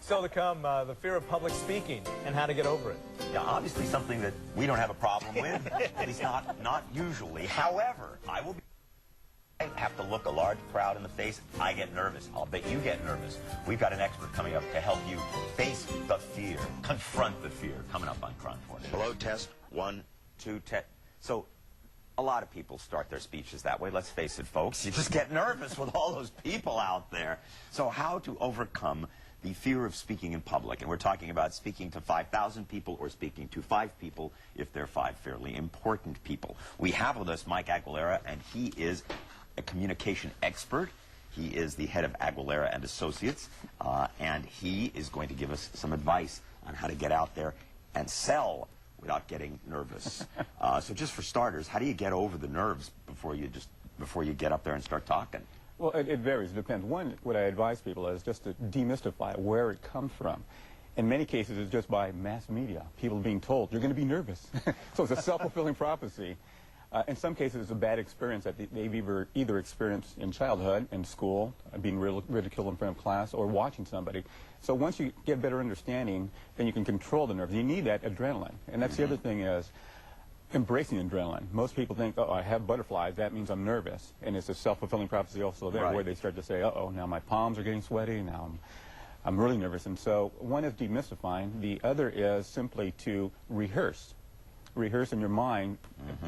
Still to come, the fear of public speaking and how to get over it. Yeah, obviously something that we don't have a problem with, at least not usually. However, I have to look a large crowd in the face. I get nervous. I'll bet you get nervous. We've got an expert coming up to help you face the fear, confront the fear, coming up on Front Porch. Hello, test, 1, 2, test. So, a lot of people start their speeches that way. Let's face it, folks. You just get nervous with all those people out there. So how to overcome the fear of speaking in public? And we're talking about speaking to 5,000 people or speaking to 5 people if they're 5 fairly important people. We have with us Mike Aguilera, and he is a communication expert. He is the head of Aguilera and Associates, and he is going to give us some advice on how to get out there and sell without getting nervous. So just for starters, how do you get over the nerves before you get up there and start talking? Well, it varies. It depends. One, what I advise people is just to demystify where it comes from. In many cases, it's just by mass media. People being told, you're going to be nervous. So it's a self-fulfilling prophecy. In some cases, it's a bad experience that they've either experienced in childhood, in school, being ridiculed in front of class, or watching somebody. So once you get better understanding, then you can control the nerves. You need that adrenaline. And that's the other thing is embracing adrenaline. Most people think, oh, I have butterflies, that means I'm nervous. And it's a self-fulfilling prophecy also there, where they start to say, uh-oh, now my palms are getting sweaty, now I'm really nervous. And so one is demystifying. The other is simply to rehearse in your mind,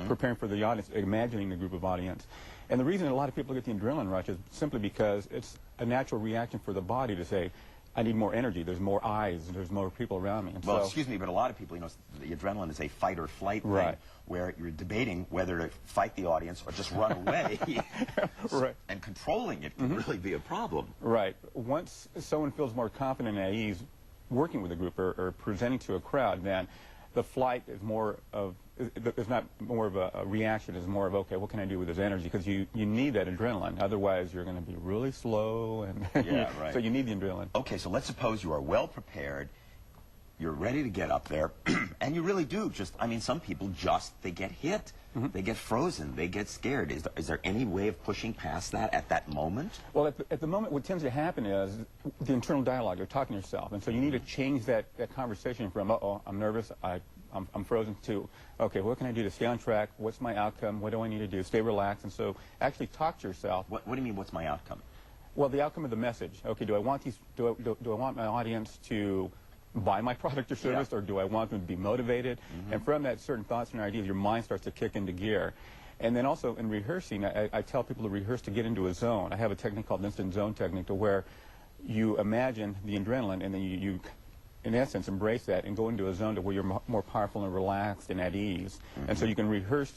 preparing for the audience, imagining the group of audience. And the reason a lot of people get the adrenaline rush is simply because it's a natural reaction for the body to say, I need more energy, there's more eyes, there's more people around me. And well, excuse me, but a lot of people, you know, the adrenaline is a fight or flight thing, where you're debating whether to fight the audience or just run away. And controlling it can really be a problem. Right. Once someone feels more confident and at ease working with a group or presenting to a crowd, then the flight is more of, it's not more of a reaction, it's more of, okay, what can I do with this energy? Because you need that adrenaline. Otherwise, you're going to be really slow. And so you need the adrenaline. Okay, so let's suppose you are well prepared, you're ready to get up there, and you really do just, I mean, some people just, they get hit. They get frozen. They get scared. Is there any way of pushing past that at that moment? Well, at the moment, what tends to happen is the internal dialogue. You're talking to yourself. And so you need to change that conversation from, uh-oh, I'm nervous, I'm frozen, to, okay, what can I do to stay on track? What's my outcome? What do I need to do? Stay relaxed. And so actually talk to yourself. What do you mean, what's my outcome? Well, the outcome of the message. Okay, do I want my audience to buy my product or service, or do I want them to be motivated? And from that, certain thoughts and ideas, your mind starts to kick into gear. And then also in rehearsing, I tell people to rehearse to get into a zone. I have a technique called instant zone technique, to where you imagine the adrenaline, and then you in essence, embrace that and go into a zone to where you're more powerful and relaxed and at ease. And so you can rehearse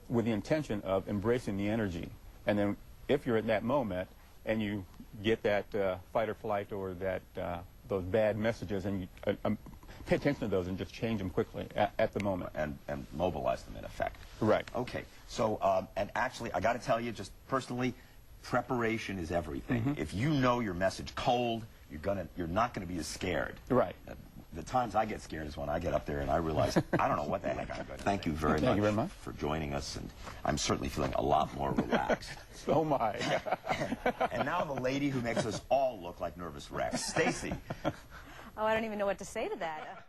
with the intention of embracing the energy. And then if you're at that moment and you get that fight or flight or that those bad messages, and you pay attention to those and just change them quickly at the moment. And mobilize them in effect. Right. Okay. So, and actually, I got to tell you, just personally, preparation is everything. If you know your message cold, you're not going to be as scared. Right. The times I get scared is when I get up there and I realize, I don't know what the heck I'm going to Thank you very much for joining us, and I'm certainly feeling a lot more relaxed. So am I. And now the lady who makes us all look like nervous wrecks, Stacy. Oh, I don't even know what to say to that.